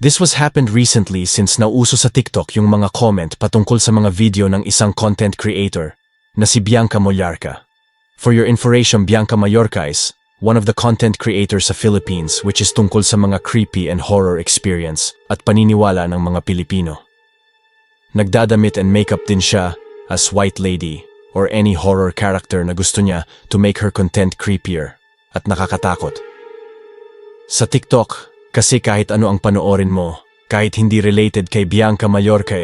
This was happened recently since nauso sa TikTok yung mga comment patungkol sa mga video ng isang content creator na si Bianca Mollarca. For your information, Bianca Mallorca is one of the content creators sa Philippines which is tungkol sa mga creepy and horror experience at paniniwala ng mga Pilipino. Nagdadamit and makeup din siya as White Lady or any horror character na gusto niya to make her content creepier at nakakatakot. Sa TikTok, kasi kahit ano ang panoorin mo, kahit hindi related kay Bianca Mallorca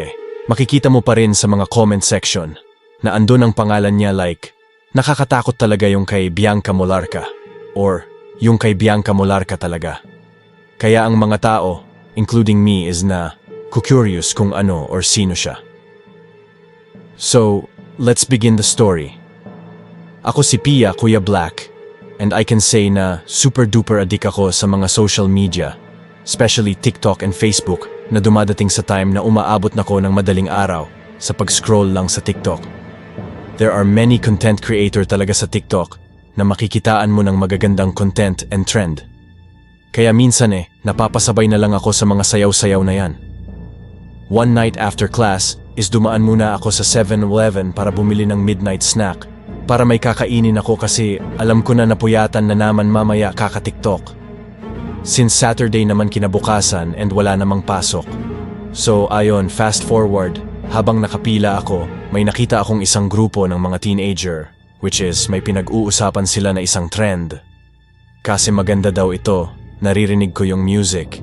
makikita mo pa rin sa mga comment section na andun ang pangalan niya like, nakakatakot talaga yung kay Bianca Mollarca or yung kay Bianca Mollarca talaga. Kaya ang mga tao, including me, is na curious kung ano or sino siya. So, let's begin the story. Ako si Pia, Kuya Black, and I can say na super duper addict ako sa mga social media, especially TikTok and Facebook, na dumadating sa time na umaabot na ko ng madaling araw sa pag-scroll lang sa TikTok. There are many content creator talaga sa TikTok na makikitaan mo ng magagandang content and trend. Kaya minsan napapasabay na lang ako sa mga sayaw-sayaw na yan. One night after class is dumaan muna ako sa 7-Eleven para bumili ng midnight snack para may kakainin ako kasi alam ko na napuyatan na naman mamaya kaka-TikTok. Since Saturday naman kinabukasan and wala namang pasok. So ayon, fast forward, habang nakapila ako, may nakita akong isang grupo ng mga teenager, which is may pinag-uusapan sila na isang trend. Kasi maganda daw ito, naririnig ko yung music.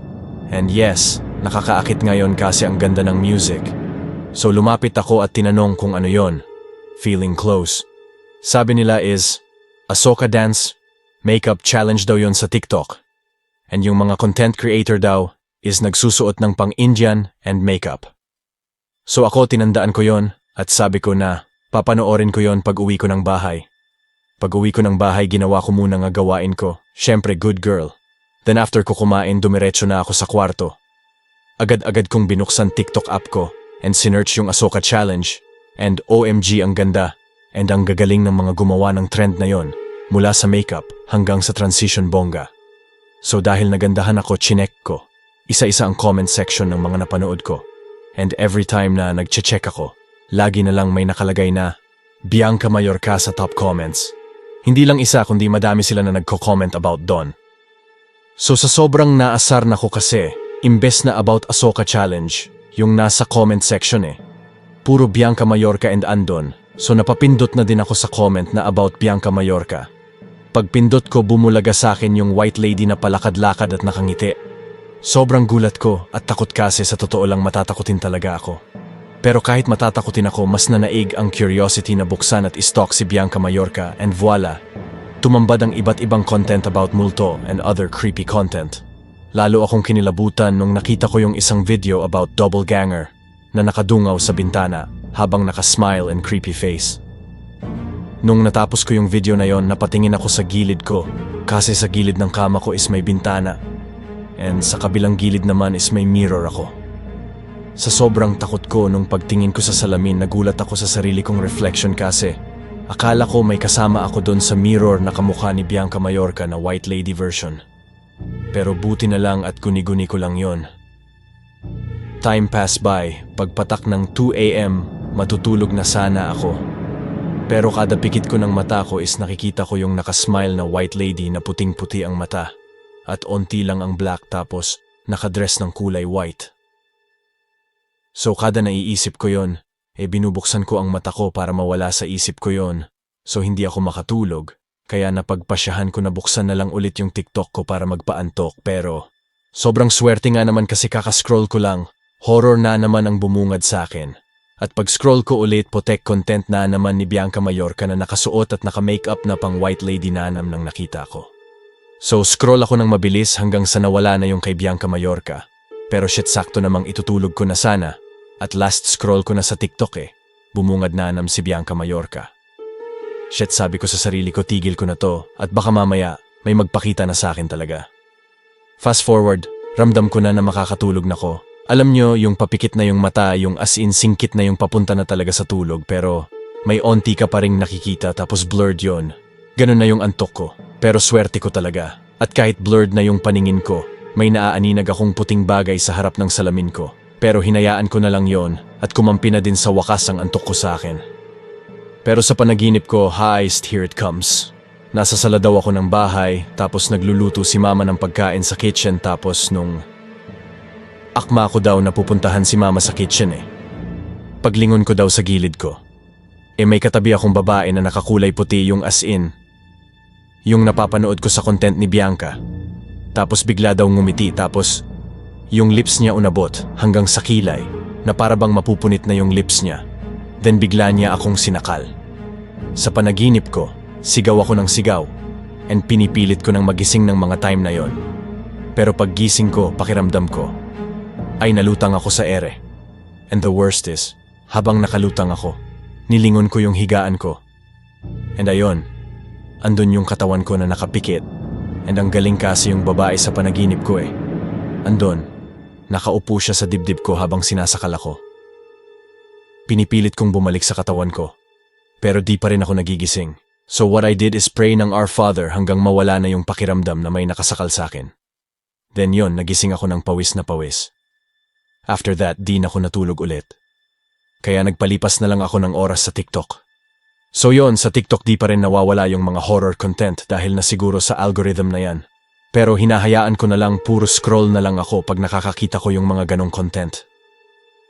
And yes, nakakaakit ngayon kasi ang ganda ng music. So lumapit ako at tinanong kung ano yon. Feeling close. Sabi nila is, Ahsoka dance, makeup challenge daw yon sa TikTok. And yung mga content creator daw is nagsusuot ng pang-Indian and makeup. So ako tinandaan ko yon at sabi ko na papanoorin ko yon pag uwi ko ng bahay. Pag uwi ko ng bahay, ginawa ko muna nga gawain ko. Syempre good girl. Then after ko kumain, dumiretso na ako sa kwarto. Agad-agad kong binuksan TikTok app ko and sinearch yung Ahsoka challenge. And OMG ang ganda. And ang gagaling ng mga gumawa ng trend na yon, mula sa makeup hanggang sa transition bongga. So dahil nagandahan ako, chinek ko. Isa-isa ang comment section ng mga napanood ko. And every time na nagche-check ako, lagi na lang may nakalagay na Bianca Mallorca sa top comments. Hindi lang isa kundi madami sila na nagko-comment about Don. So sa sobrang naasar na ko kasi, imbes na about Ahsoka challenge, yung nasa comment section puro Bianca Mallorca and Andon. So napapindot na din ako sa comment na about Bianca Mallorca. Pagpindot ko, bumulaga sa akin yung White Lady na palakad-lakad at nakangiti. Sobrang gulat ko at takot kasi sa totoo lang matatakutin talaga ako. Pero kahit matatakutin ako, mas nanaig ang curiosity na buksan at istalk si Bianca Mallorca and voila, tumambad ang iba't ibang content about multo and other creepy content. Lalo akong kinilabutan nung nakita ko yung isang video about doppelganger na nakadungaw sa bintana habang nakasmile and creepy face. Nung natapos ko yung video na yon, napatingin ako sa gilid ko kasi sa gilid ng kama ko is may bintana and sa kabilang gilid naman is may mirror ako. Sa sobrang takot ko nung pagtingin ko sa salamin, nagulat ako sa sarili kong reflection kasi akala ko may kasama ako doon sa mirror na kamukha ni Bianca Mallorca na White Lady version. Pero buti na lang at guni-guni ko lang yon. Time passed by, pagpatak ng 2 AM, matutulog na sana ako. Pero kada pikit ko ng mata ko is nakikita ko yung nakasmile na White Lady na puting-puti ang mata at onti lang ang black tapos nakadress ng kulay white. So kada naiisip ko yon, binubuksan ko ang mata ko para mawala sa isip ko yon. So hindi ako makatulog, kaya napagpasyahan ko na buksan na lang ulit yung TikTok ko para magpaantok. Pero sobrang swerte nga naman kasi kakascroll ko lang, horror na naman ang bumungad sa akin. At pag-scroll ko ulit, potek content na naman ni Bianca Mallorca na nakasuot at naka-makeup na pang White Lady nanam nang nakita ko. So scroll ako ng mabilis hanggang sa nawala na yung kay Bianca Mallorca. Pero shit, sakto namang itutulog ko na sana. At last scroll ko na sa TikTok bumungad na nam si Bianca Mallorca. Shit, sabi ko sa sarili ko, tigil ko na to at baka mamaya may magpakita na sa akin talaga. Fast forward, ramdam ko na makakatulog na ko. Alam nyo, yung papikit na yung mata, yung as in singkit na yung papunta na talaga sa tulog, pero may onti ka pa ring nakikita tapos blurred yon. Ganun na yung antok ko, pero swerte ko talaga. At kahit blurred na yung paningin ko, May naaaninag akong puting bagay sa harap ng salamin ko. Pero hinayaan ko na lang yon at kumampi na din sa wakas ang antok ko sa akin. Pero sa panaginip ko, heist, here it comes. Nasa sala daw ako ng bahay, tapos nagluluto si mama ng pagkain sa kitchen, tapos nung akma ko daw na pupuntahan si mama sa kitchen Paglingon ko daw sa gilid ko. May katabi akong babae na nakakulay puti, yung as in. Yung napapanood ko sa content ni Bianca. Tapos bigla daw ngumiti, tapos yung lips niya unabot hanggang sa kilay na para bang mapupunit na yung lips niya. Then bigla niya akong sinakal. Sa panaginip ko, sigaw ako ng sigaw and pinipilit ko ng magising ng mga time na yon. Pero paggising ko, pakiramdam ko ay nalutang ako sa ere. And the worst is, habang nakalutang ako, nilingon ko yung higaan ko. And ayon, andun yung katawan ko na nakapikit. And ang galing kasi yung babae sa panaginip ko Andun, nakaupo siya sa dibdib ko habang sinasakal ako. Pinipilit kong bumalik sa katawan ko, pero di pa rin ako nagigising. So what I did is pray ng Our Father hanggang mawala na yung pakiramdam na may nakasakal sa akin. Then yon, nagising ako ng pawis na pawis. After that, di na ako natulog ulit. Kaya nagpalipas na lang ako ng oras sa TikTok. So yon, sa TikTok di pa rin nawawala yung mga horror content dahil na siguro sa algorithm na yan. Pero hinahayaan ko na lang, puro scroll na lang ako pag nakakakita ko yung mga ganong content.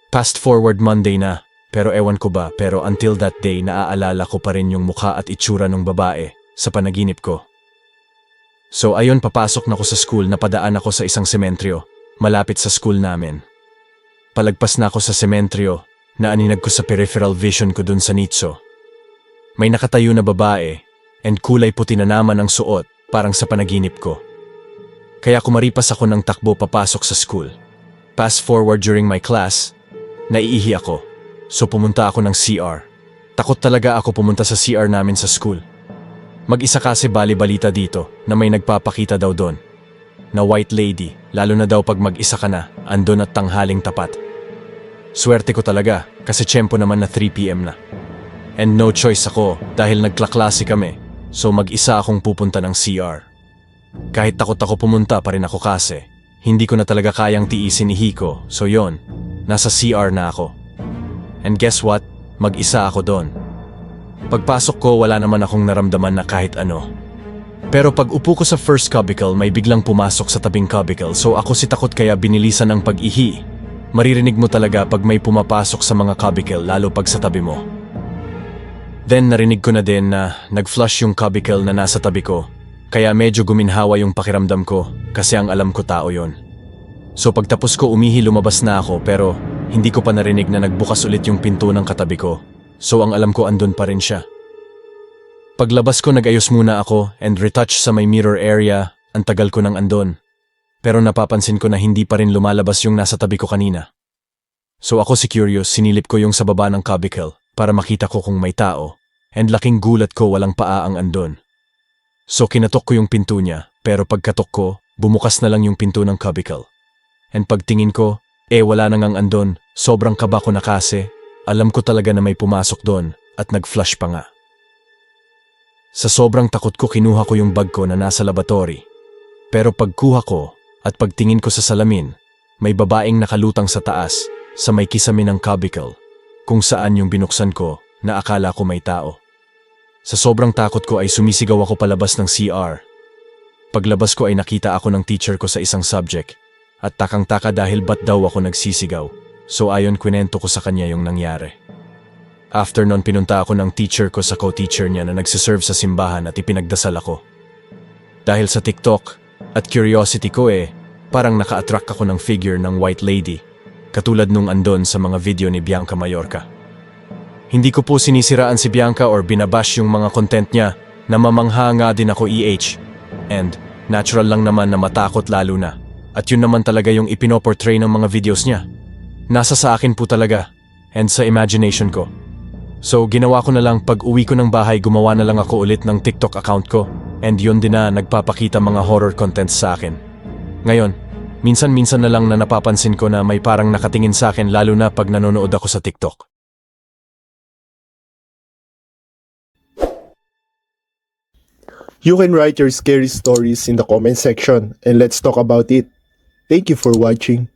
Fast forward Monday na, pero ewan ko ba, pero until that day naaalala ko pa rin yung mukha at itsura ng babae sa panaginip ko. So ayon, papasok na ako sa school, napadaan ako sa isang sementryo, malapit sa school namin. Palagpas na ako sa sementryo, naaninag ko sa peripheral vision ko dun sa nicho. May nakatayo na babae, and kulay puti na naman ang suot, parang sa panaginip ko. Kaya kumaripas ako ng takbo papasok sa school. Fast forward during my class, naiihi ako. So pumunta ako ng CR. Takot talaga ako pumunta sa CR namin sa school. Mag-isa kasi bali-balita dito na may nagpapakita daw doon. Na white lady, lalo na daw pag mag-isa ka na, andun at tanghaling tapat. Swerte ko talaga kasi tiyempo naman na 3 PM na. And no choice ako dahil nagklaklase kami, so mag-isa akong pupunta ng CR. Kahit takot ako pumunta pa rin ako kasi hindi ko na talaga kayang tiisin ni Hiko, so yon, nasa CR na ako. And guess what? Mag-isa ako doon. Pagpasok ko, wala naman akong naramdaman na kahit ano. Pero pag upo ko sa first cubicle, may biglang pumasok sa tabing cubicle, so ako si takot kaya binilisan ang pag-ihi. Maririnig mo talaga pag may pumapasok sa mga cubicle, lalo pag sa tabi mo. Then narinig ko na din na nag-flush yung cubicle na nasa tabi ko. Kaya medyo guminhawa yung pakiramdam ko kasi ang alam ko tao yon. So pagtapos ko umihi, lumabas na ako, pero hindi ko pa narinig na nagbukas ulit yung pinto ng katabi ko. So ang alam ko andun pa rin siya. Paglabas ko, nag-ayos muna ako and retouch sa may mirror area. Ang tagal ko nang andun. Pero napapansin ko na hindi pa rin lumalabas yung nasa tabi ko kanina. So ako si curious, sinilip ko yung sa baba ng cubicle para makita ko kung may tao. And laking gulat ko, walang paa ang andun. So kinatok ko yung pinto niya, pero pagkatok ko, bumukas na lang yung pinto ng cubicle. And pagtingin ko, wala na ngang andon, sobrang kaba ko na kasi, alam ko talaga na may pumasok doon at nag-flush pa nga. Sa sobrang takot ko, kinuha ko yung bag ko na nasa laboratory. Pero pagkuha ko at pagtingin ko sa salamin, may babaeng nakalutang sa taas sa may kisame ng cubicle, kung saan yung binuksan ko na akala ko may tao. Sa sobrang takot ko ay sumisigaw ako palabas ng CR. Paglabas ko ay nakita ako ng teacher ko sa isang subject at takang-taka dahil ba't daw ako nagsisigaw. So ayon, kwento ko sa kanya yung nangyari. After nun, pinunta ako ng teacher ko sa co-teacher niya na nagsiserve sa simbahan at ipinagdasal ako. Dahil sa TikTok at curiosity ko parang naka-attract ako ng figure ng white lady, katulad nung andon sa mga video ni Bianca Mallorca. Hindi ko po sinisiraan si Bianca or binabash yung mga content niya, namamangha nga din ako And natural lang naman na matakot, lalo na. At yun naman talaga yung ipinoportray ng mga videos niya. Nasa sa akin po talaga and sa imagination ko. So ginawa ko na lang, pag uwi ko ng bahay, gumawa na lang ako ulit ng TikTok account ko and yun din na nagpapakita mga horror contents sa akin. Ngayon, minsan-minsan na lang na napapansin ko na may parang nakatingin sa akin, lalo na pag nanonood ako sa TikTok. You can write your scary stories in the comment section and let's talk about it. Thank you for watching.